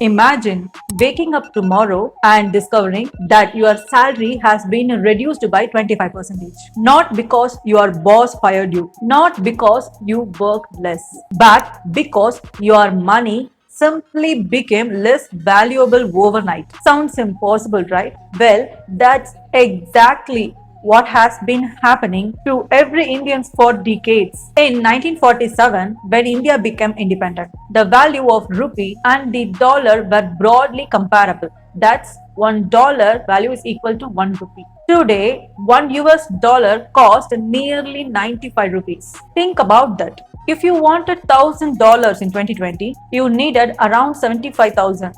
Imagine waking up tomorrow and discovering that your salary has been reduced by 25%. Not because your boss fired you, not because you worked less, but because your money simply became less valuable overnight. Sounds impossible, right? Well, that's exactly what has been happening to every Indian for decades. In 1947, when India became independent, the value of rupee and the dollar were broadly comparable. That's $1 value is equal to 1 rupee. Today, $1 dollar cost nearly 95 rupees. Think about that. If you wanted $1,000 in 2020, you needed around 75,000.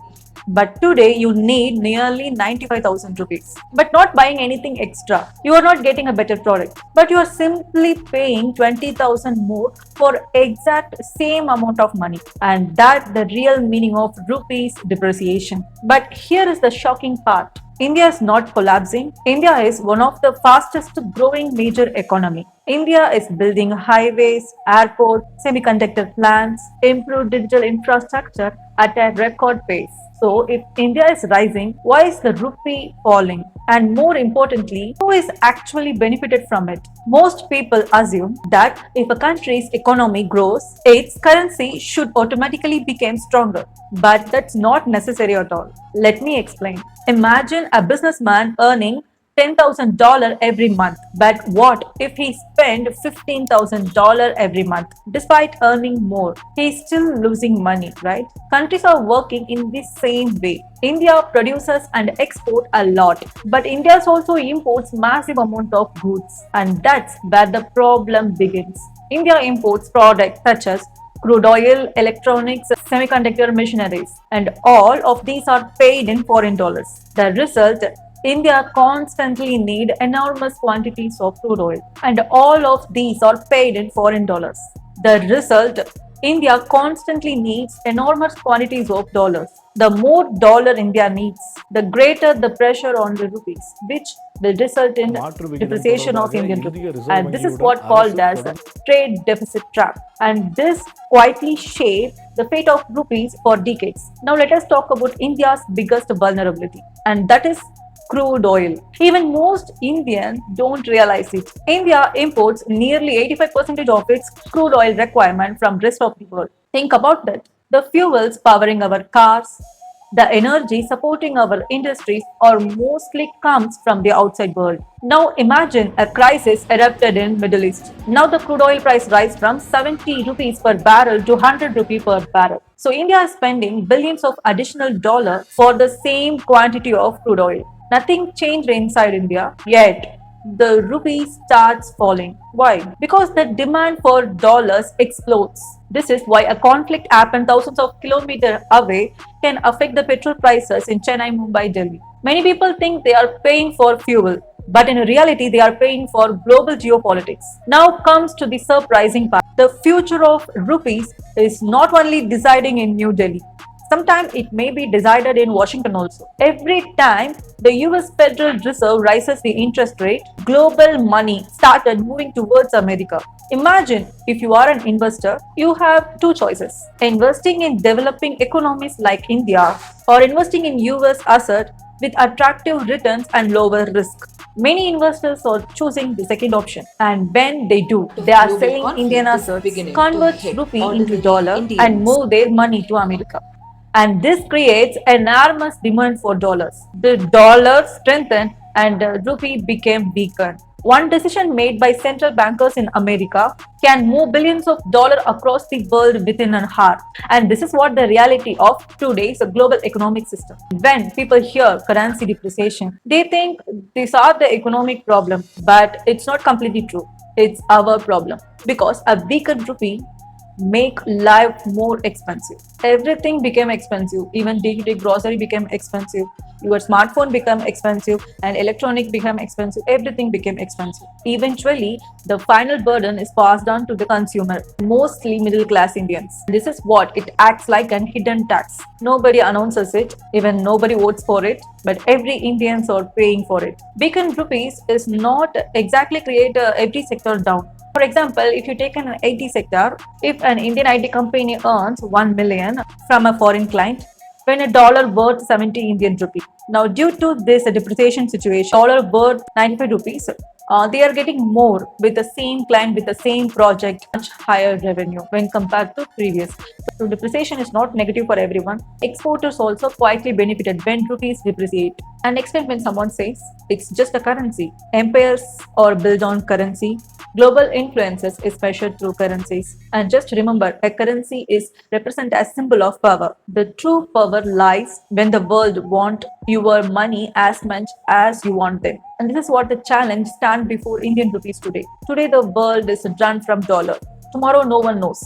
But today you need nearly 95,000 rupees. But not buying anything extra. You are not getting a better product. But you are simply paying 20,000 more for exact same amount of money. And that's the real meaning of rupees depreciation. But here is the shocking part. India is not collapsing. India is one of the fastest growing major economy. India is building highways, airports, semiconductor plants, improved digital infrastructure at a record pace. So, if India is rising, why is the rupee falling? And more importantly, who is actually benefited from it? Most people assume that if a country's economy grows, its currency should automatically become stronger. But that's not necessary at all. Let me explain. Imagine a businessman earning $10,000 every month. But what if he spent $15,000 every month? Despite earning more, he's still losing money, right? Countries are working in the same way. India produces and exports a lot, but India also imports massive amount of goods, and that's where the problem begins. India imports products such as crude oil, electronics, semiconductor machineries, and all of these are paid in foreign dollars. The result, India constantly need enormous quantities of crude oil, and all of these are paid in foreign dollars. The result, India constantly needs enormous quantities of dollars. The more dollar India needs, the greater the pressure on the rupees, which will result in மாற்று விகிதம் depreciation of தொடர்பாக Indian rupee. இந்திய reserve And this is வங்கியுடன் what called அரசு as a தொடர்ந்து trade deficit trap. And this quietly shaped the fate of rupees for decades. Now let us talk about India's biggest vulnerability, and that is crude oil. Even most Indians don't realize it. India imports nearly 85% of its crude oil requirement from rest of the world. Think about that. The fuels powering our cars, the energy supporting our industries or mostly comes from the outside world. Now imagine a crisis erupted in Middle East. Now the crude oil price rise from 70 rupees per barrel to 100 rupee per barrel. So India is spending billions of additional dollars for the same quantity of crude oil. Nothing changed inside India yet the rupee starts falling. Why? Because the demand for dollars explodes. This is why a conflict happened thousands of kilometers away can affect the petrol prices in Chennai, Mumbai, Delhi. Many people think they are paying for fuel, but in reality, they are paying for global geopolitics. Now comes to the surprising part. The future of rupees is not only deciding in New Delhi. Sometimes it may be decided in Washington also. Every time the US Federal Reserve rises the interest rate, global money started moving towards America. Imagine if you are an investor, you have two choices: investing in developing economies like India or investing in US asset with attractive returns and lower risk. Many investors are choosing the second option, and when they do, they are Global selling Indian conflict is assets, beginning to convert hit rupee into ordinary dollar, and Indians. move their money to America. And this creates enormous demand for dollars. The dollar strengthened and the rupee became weaker. One decision made by central bankers in America can move billions of dollars across the world within an hour. And this is what the reality of today's global economic system. When people hear currency depreciation, they think these are the economic problem, but it's not completely true. It's our problem because a weaker rupee make life more expensive. Everything became expensive. Even day-to-day grocery became expensive. Your smartphone became expensive and electronic became expensive. Everything became expensive. Eventually, the final burden is passed on to the consumer, mostly middle class Indians. This is what it acts like an hidden tax. Nobody announces it, even nobody votes for it, but every Indians are paying for it. Weakened rupees is not exactly create every sector down. For example, if you take an IT sector, if an Indian IT company earns 1 million from a foreign client, when a dollar worth 70 Indian rupee. Now, due to this depreciation situation, dollar worth 95 rupees, they are getting more with the same client, with the same project, much higher revenue when compared to previous. So depreciation is not negative for everyone. Exporters also quietly benefited when rupees depreciate. And next time when someone says it's just a currency, empires are built on currency. Global influences is measured through currencies. And just remember, a currency is represent as symbol of power. The true power lies when the world want your money as much as you want them. And this is what the challenge stand before Indian rupees today. Today the world is run from dollar. Tomorrow no one knows.